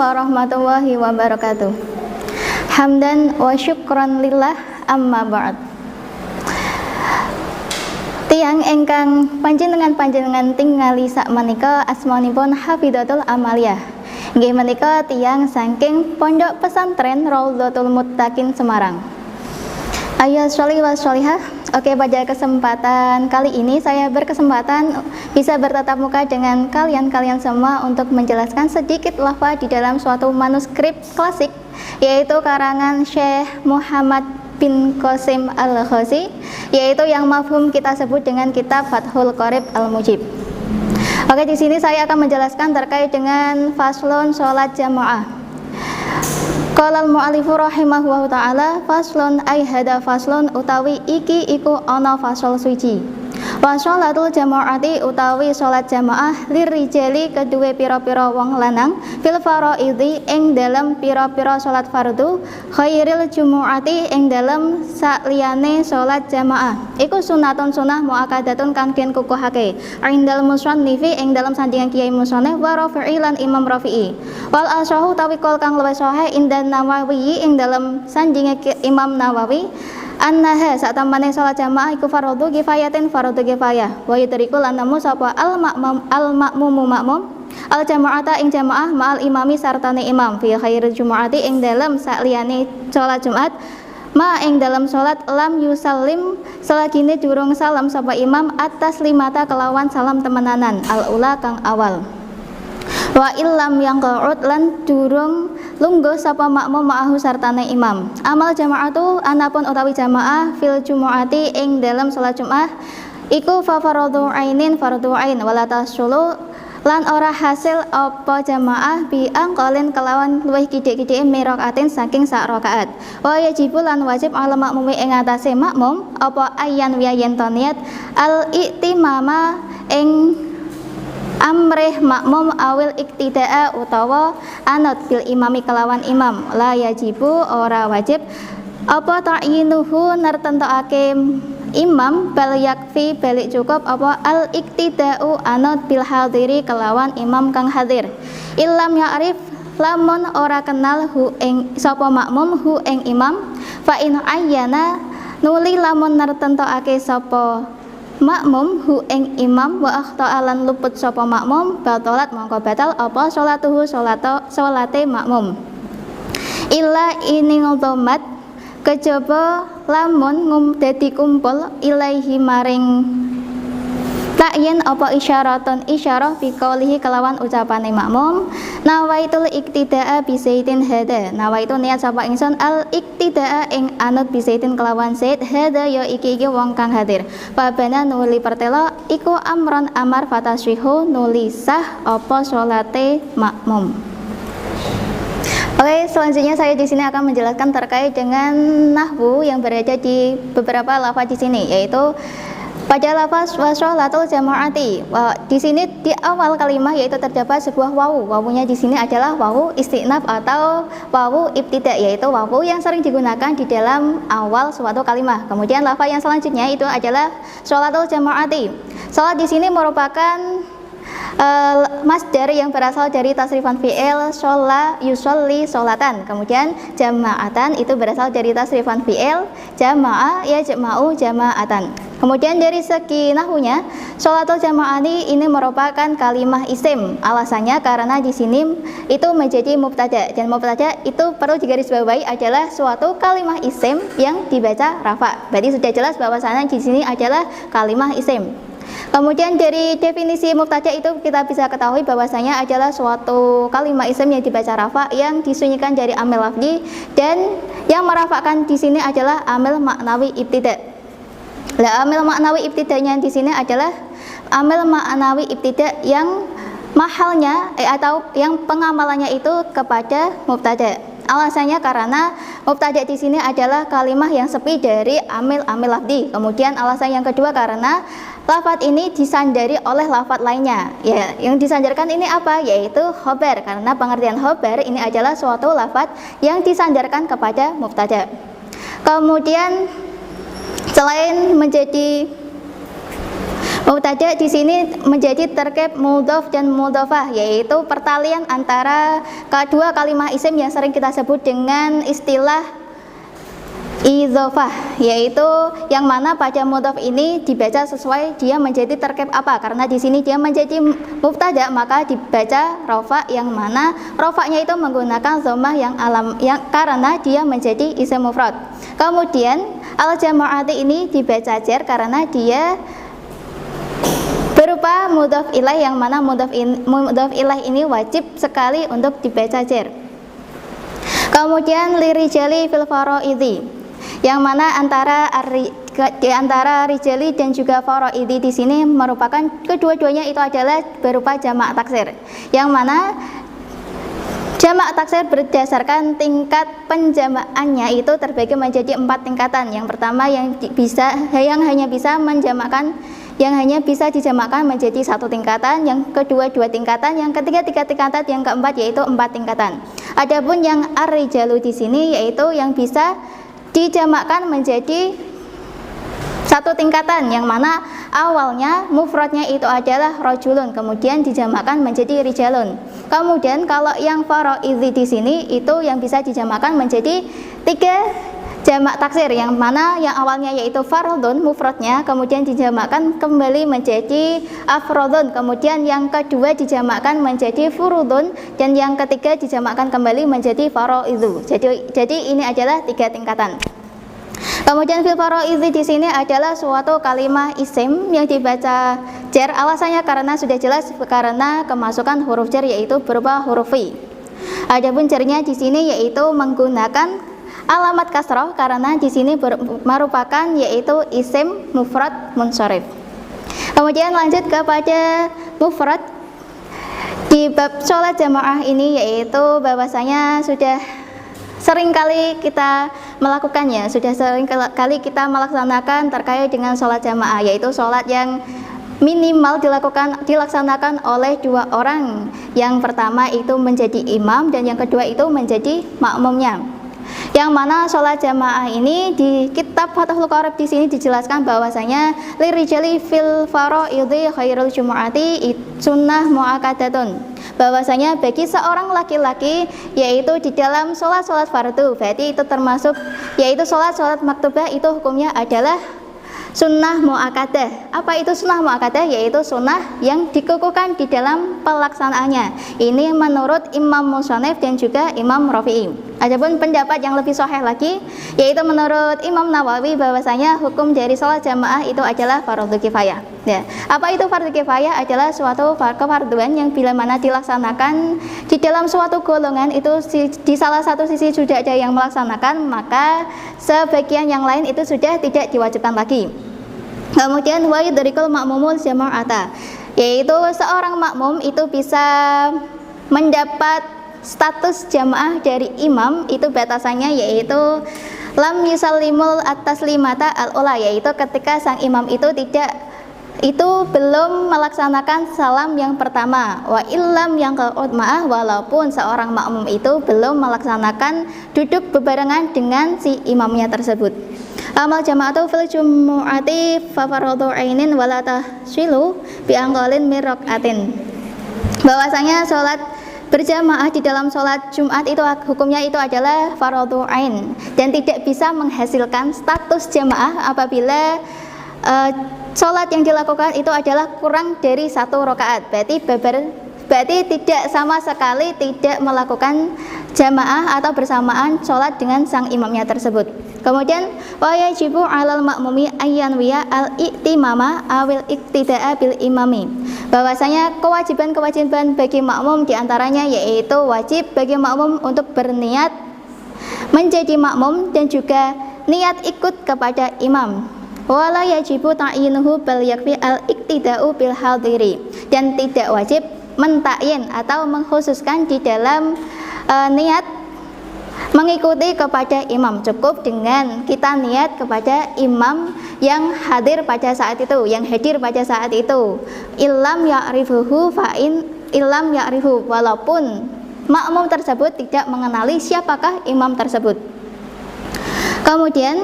warahmatullahi wabarakatuh. Hamdan wa syukran lillah, amma ba'd. Tiyang ingkang panjenengan tingali sakmenika asmanipun Hafidzatul Amaliyah. Nggih menika tiyang saking Pondok Pesantren Raudhatul Muttaqin Semarang. Ayo sholli wa sholihah. Oke, pada kesempatan kali ini saya berkesempatan bisa bertatap muka dengan kalian semua untuk menjelaskan sedikit lafaz di dalam suatu manuskrip klasik, yaitu karangan Syekh Muhammad bin Qasim Al-Khazi, yaitu yang mafhum kita sebut dengan kitab Fathul Qorib Al-Mujib. Oke, di sini saya akan menjelaskan terkait dengan faslun sholat jamaah. Qala al-mu'allifu rahimahullahu ta'ala, faslun ay hada faslun utawi iki iku ana fasal suci. Wa sholatul jama'ati utawi sholat jamaah lirijali kedue pira-pira wong lanang fil faraidhi ing dalam pira-pira sholat fardu khairil jumu'ati ing dalam sakliyane sholat jamaah iku sunatun sunah muakkadatun kang den kukuhake indal musannifi ing dalam sandingan kiai musannif wa rafi'i lan imam rafi'i wal ashahu tawi kol kang luwih sahih indan nawawi ing dalam sandingan imam nawawi annaha satamane salat jamaah iku fardhu kifayatin fardhu kifayah wa yudriku lan nemu sapa al makmumu makmum al jamaata ing jamaah ma'al imami sartane imam fi khairil jumu'ati ing dalam sakliyane salat Jumat ma ing dalam salat lam yusallim selagine durung salam sapa imam atas limata kelawan salam temenanan al ula kang awal wa illam yang qa'ud lan durung lungguh sapa makmum ma'ahu sartane imam amal jamaatu anapun utawi jamaah fil jumu'ati ing dalam salat Jumat iku fa fardhu ainin fardhu ain wala tasulu lan ora hasil apa jamaah bi angqalin kelawan luwih kidik-kidike miraqatin saking sak rakaat wa yajibu lan wajib ala makmumi ing atase makmum apa ayyan wa yen niat al iktimama ing amrih makmum awil iktida'a utawa anut bil imami kelawan imam la yajibu ora wajib apa ta'yinuhu nertentokake imam bal yakfi balik cukup apa al iktida'u anut bil hadiri kelawan imam kang hadir illam ya'rif lamun ora kenal hu ing sapa makmum hu ing imam fa in ayyana nuli lamun nertentokake sapa makmum hu ing imam wa akhta'alan luput sapa makmum batalat mongko batal apa sholatuhu sholate makmum illa ini ngotomat kejaba lamun dadi kumpul ilaihi maring takyin apa isyaraton isyarah biqaulihi kelawan ucapane makmum nawaitul iktida'a bisaitin hada nawaitu niat sapa ingsun al iktida'a ing anut bisaitin kelawan zaid hada ya iki wong kang hadir babana nuli pertelo iku amron amar fatasrihu nuli sah apa salate makmum. Oke, selanjutnya saya di sini akan menjelaskan terkait dengan nahwu yang berada di beberapa lafaz di sini, yaitu pada lafaz wasyolatul jama'ati. Di sini di awal kalimat yaitu terdapat sebuah wawu. Wawunya di sini adalah wawu istinaf atau wawu ibtida, yaitu wawu yang sering digunakan di dalam awal suatu kalimat. Kemudian lafaz yang selanjutnya itu adalah sholatul jama'ati. Sholat di sini merupakan masdar yang berasal dari tasrifan fi'il sholla yusolli sholatan. Kemudian jama'atan itu berasal dari tasrifan fi'il jama'a yajma'u jama'atan. Kemudian dari segi nahwunya sholatul jama'ani ini merupakan kalimah isim. Alasannya karena di sini itu menjadi mubtada, dan mubtada itu perlu digarisbawahi adalah suatu kalimah isim yang dibaca rafa. Berarti sudah jelas bahwasanya di sini adalah kalimah isim. Kemudian dari definisi mubtada itu kita bisa ketahui bahwasanya adalah suatu kalimat isim yang dibaca rafa yang disunyikan dari amil lafzi, dan yang merafakkan di sini adalah amil maknawi ibtida. Lah amil maknawi ibtidanya di sini adalah amil maknawi ibtida yang mahalnya atau yang pengamalannya itu kepada mubtada. Alasannya karena mubtada di sini adalah kalimah yang sepi dari amil lafzi. Kemudian alasan yang kedua karena lafaz ini disandari oleh lafaz lainnya. Ya, yang disandarkan ini apa? Yaitu khobar. Karena pengertian khobar ini adalah suatu lafaz yang disandarkan kepada mubtada. Kemudian selain menjadi Mubtada di sini menjadi terkait mudhof dan mudhofah, yaitu pertalian antara kedua kalimat isim yang sering kita sebut dengan istilah idhofah, yaitu yang mana pada mudhof ini dibaca sesuai dia menjadi terkait apa. Karena di sini dia menjadi mubtada, maka dibaca rofa, yang mana rofanya itu menggunakan dhammah yang karena dia menjadi isim mufrad. Kemudian al jama'ati ini dibaca jar karena dia berupa mudhof ilaih, yang mana mudhof ilaih ini wajib sekali untuk dibaca jar. Kemudian lirijali fil faraidhi, yang mana di antara rijali dan juga faraidhi di sini merupakan kedua-duanya itu adalah berupa jamak taksir, yang mana jamak taksir berdasarkan tingkat penjamaannya itu terbagi menjadi 4 tingkatan. Yang pertama yang hanya bisa dijamakkan menjadi 1 tingkatan, yang kedua 2 tingkatan, yang ketiga 3 tingkatan, yang keempat yaitu 4 tingkatan. Adapun yang ar-rijalu di sini yaitu yang bisa dijamakkan menjadi 1 tingkatan, yang mana awalnya mufradnya itu adalah rajulun, kemudian dijamakkan menjadi rijalun. Kemudian kalau yang faraidhi di sini itu yang bisa dijamakkan menjadi 3 jamak taksir, yang mana yang awalnya yaitu fardun mufradnya, kemudian dijamakkan kembali menjadi afrodun, kemudian yang kedua dijamakkan menjadi furudun, dan yang ketiga dijamakkan kembali menjadi faraidhu. Jadi ini adalah 3 tingkatan. Kemudian fil faraidhi di sini adalah suatu kalimat isim yang dibaca jar. Alasannya karena sudah jelas, karena kemasukan huruf jar yaitu berupa huruf fi. Adapun jarnya di sini yaitu menggunakan alamat kasroh karena di sini merupakan yaitu isim mufrad munsharif. Kemudian lanjut kepada mufrad di bab sholat jamaah ini, yaitu bahwasanya sudah sering kali kita melakukannya, sudah sering kali kita melaksanakan terkait dengan sholat jamaah, yaitu sholat yang minimal dilaksanakan oleh 2 orang. Yang pertama itu menjadi imam dan yang kedua itu menjadi makmumnya. Yang mana sholat jamaah ini di kitab Fathul Qorib di sini dijelaskan bahwasanya lirijali fil faraidhi khairul jumu'ati sunnah muakkadatun, bahwasanya bagi seorang laki-laki yaitu di dalam sholat fardu, berarti itu termasuk yaitu sholat maktubah, itu hukumnya adalah sunnah muakkadah. Apa itu sunnah muakkadah? Yaitu sunnah yang dikukuhkan di dalam pelaksanaannya. Ini menurut Imam Musannif dan juga Imam Rafi'i. Adapun pendapat yang lebih sahih lagi yaitu menurut Imam Nawawi bahwasanya hukum dari sholat jamaah itu adalah fardhu kifayah. Ya. Apa itu fardhu kifayah? Adalah suatu kefarduan yang bila mana dilaksanakan di dalam suatu golongan itu di salah satu sisi sudah ada yang melaksanakan, maka sebagian yang lain itu sudah tidak diwajibkan lagi. Kemudian wa yudrikul ma'mumul jama'ata, yaitu seorang makmum itu bisa mendapat status jamaah dari imam, itu batasannya yaitu lam yusallimul at-taslimata al-ula, yaitu ketika sang imam itu belum melaksanakan salam yang pertama. Wa illam yang keutma'ah, walaupun seorang makmum itu belum melaksanakan duduk bebarengan dengan si imamnya tersebut. Amal jama'atu fil jumu'ati fa fardhu ainin wala tahsilu bi aqallin min rak'atin, bahwasanya sholat berjamaah di dalam sholat Jumat itu hukumnya itu adalah fardhu ain dan tidak bisa menghasilkan status jamaah apabila sholat yang dilakukan itu adalah kurang dari 1 rakaat. Berarti tidak sama sekali tidak melakukan jamaah atau bersamaan sholat dengan sang imamnya tersebut. Kemudian wa yajibu 'alal ma'mumi ayyanwiya al-i'timama awil iktida'a bil imami, bahwasanya kewajiban bagi makmum diantaranya yaitu wajib bagi makmum untuk berniat menjadi makmum dan juga niat ikut kepada imam. Wala yajibu ta'yinuhu bal yakfi al-iktida'u bil hadiri, dan tidak wajib mentakyin atau mengkhususkan di dalam niat mengikuti kepada imam. Cukup dengan kita niat kepada imam yang hadir pada saat itu, illam ya'rifuhu fa'in illam ya'rifu, walaupun makmum tersebut tidak mengenali siapakah imam tersebut. Kemudian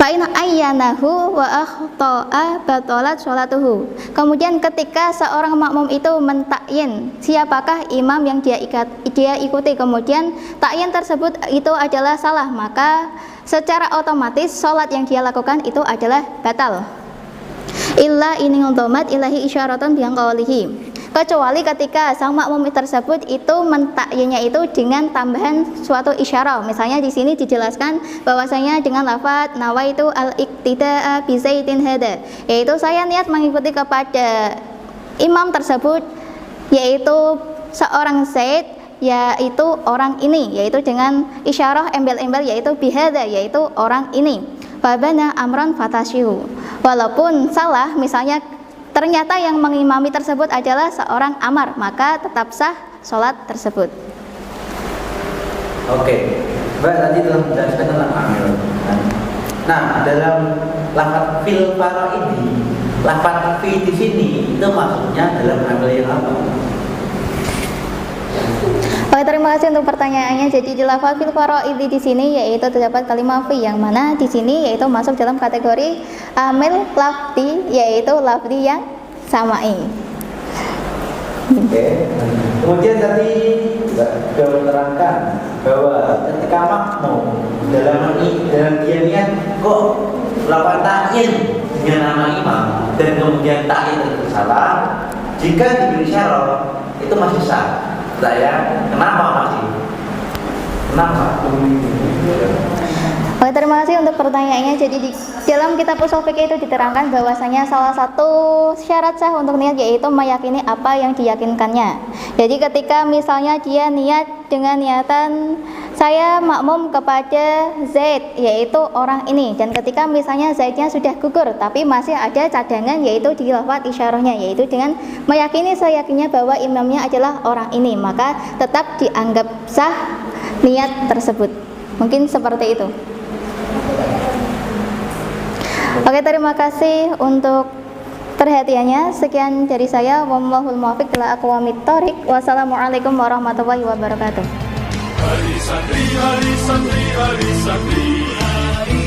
fa'in ayyanahu wa akhta'a batalat sholatuhu. Kemudian ketika seorang makmum itu mentakyin siapakah imam yang dia ikuti, kemudian takyin tersebut itu adalah salah, maka secara otomatis sholat yang dia lakukan itu adalah batal. Illa ini nguldomat ilahi isyaratan biang qawlihi. Kecuali ketika sang makmum tersebut itu mentakyinnya itu dengan tambahan suatu isyarah. Misalnya di sini dijelaskan bahwasanya dengan lafaz nawaitu al-iqtida'a bi Zaidin hada, yaitu saya niat mengikuti kepada imam tersebut yaitu seorang Zaid, yaitu orang ini, yaitu dengan isyarah embel-embel yaitu bihada, yaitu orang ini. Fabana amran fatasyihu. Walaupun salah, misalnya ternyata yang mengimami tersebut adalah seorang Amar, maka tetap sah sholat tersebut. Oke, Mbak tadi telah menjelaskan tentang amil. Nah, dalam lafaz fil faraidi, lafaz fi di sini itu maksudnya dalam amil yang apa? Oke, terima kasih untuk pertanyaannya. Jadi di lafaz fil faraidi di sini yaitu terdapat kalimat fi, yang mana di sini yaitu masuk dalam kategori amil lafdi, yaitu lafdi yang samai. Oke. Kemudian tadi sudah menerangkan bahwa ketika makmum dalam dia niat kok lakukan takyin dengan nama imam dan kemudian takyin itu salah, jika diberi syarat itu masih sah. Saya kenapa masih? Kenapa? Oke, terima kasih untuk pertanyaannya. Jadi di dalam kitab ushul fikih itu diterangkan bahwasanya salah satu syarat sah untuk niat yaitu meyakini apa yang diyakinkannya. Jadi ketika misalnya dia niat dengan niatan saya makmum kepada Zaid, yaitu orang ini, dan ketika misalnya Zaidnya sudah gugur tapi masih ada cadangan yaitu di lafaz isyarahnya, yaitu dengan meyakini seyakinnya bahwa imamnya adalah orang ini, maka tetap dianggap sah niat tersebut. Mungkin seperti itu. Oke, terima kasih untuk perhatiannya. Sekian dari saya. Wallahul muwaffiq ila aqwamit thoriq. Wassalamualaikum warahmatullahi wabarakatuh. Hari santri, hari santri, hari santri, hari